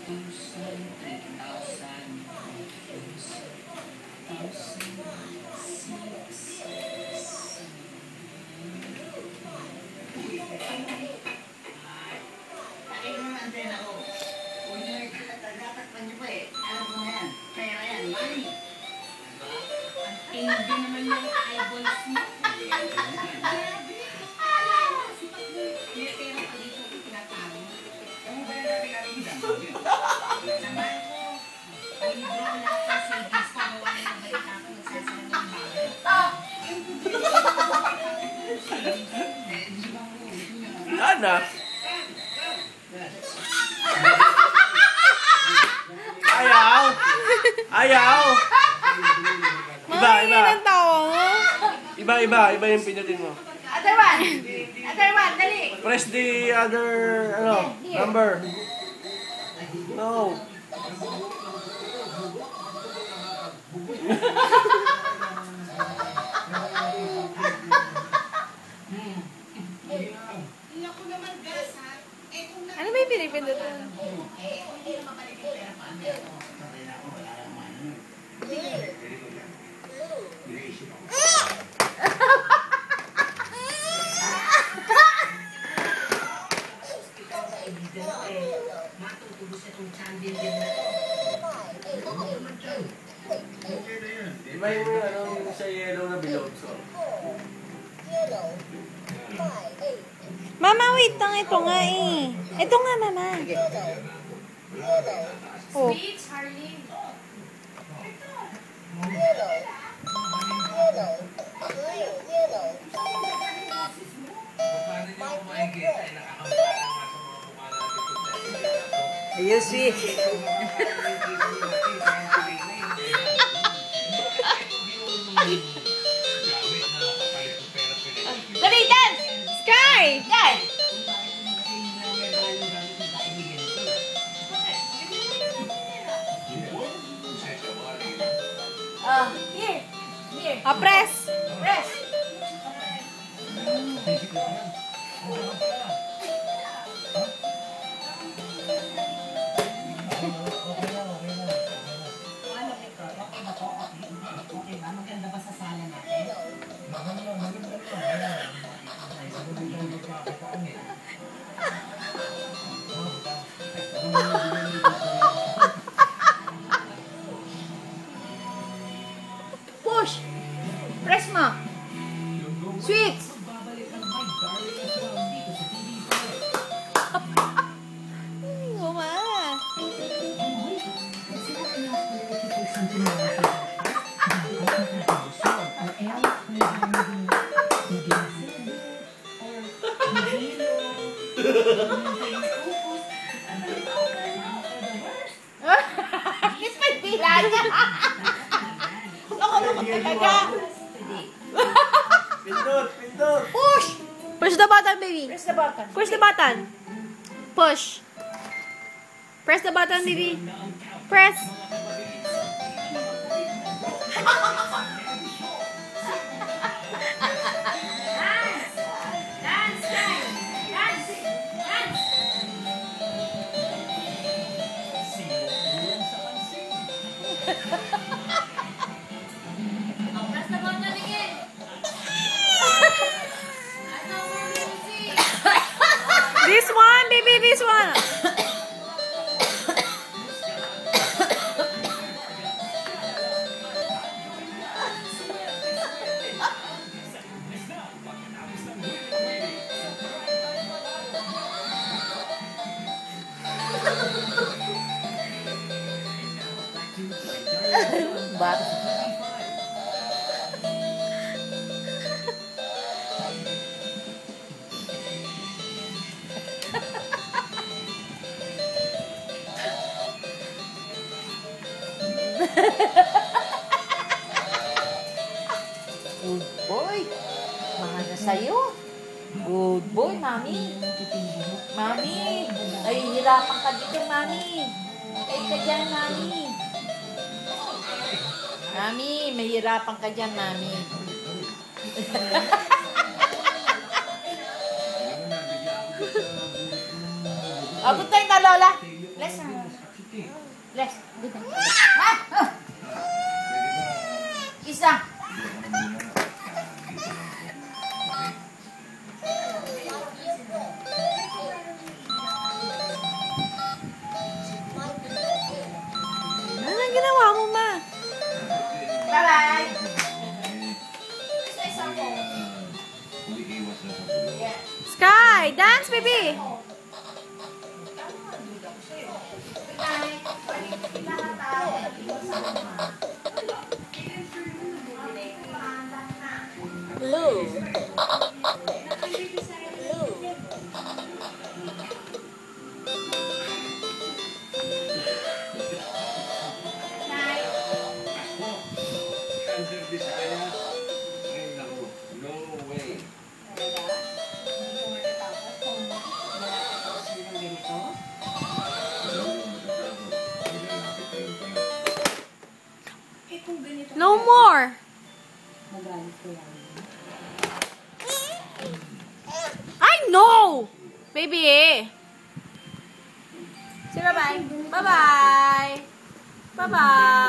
Hindi naman yung eyeballs mo. May pera pa dito kung tinatawag. Ano ba yung natin natin naman ko, libro lahat sa savings ko, gawa na ng balita ko, nagsasara ng bagay. Ana? Ayaw! Ayaw! Iba yung pinutin mo. Other one, dali. Press the other, number. No. Ano ba yung pinipindutan? Iba yung sa yellow na bilog. So. Mama, wait lang. Ito nga eh. Ito nga, mama. Oh. Speech, Harley. Ayun, sweet. Dali, dance! Sky! Dance! Here. Press! Press. Maganda ba sa sala natin? Push! Press mo! Sweet! Mama! May pila niya. Ako naman talaga. Pindot! Push! Push the button, baby. Press the button. Push the button. Push. Press the button, baby. Press. Dance, guys. Dance. Press the button again. Ano more music? This one, baby, this one. But good boy. Mahal na sa'yo. Good boy, mami. Mami, nahihirapan ka dito, mami. Kaya ka dyan, mami. Mami, mahihirapan ka dyan, mami. Abot tayo na, Lola. Bless mo. Les, dito. Ha? Isa. Ano ang ginawa mo, ma? Bye-bye. Isa-isa po. Yeah. Sky, dance, baby! Blue. Under Visayas. Ay, naku. No way. No more! I know! Baby! Say bye-bye. Bye-bye! Bye-bye!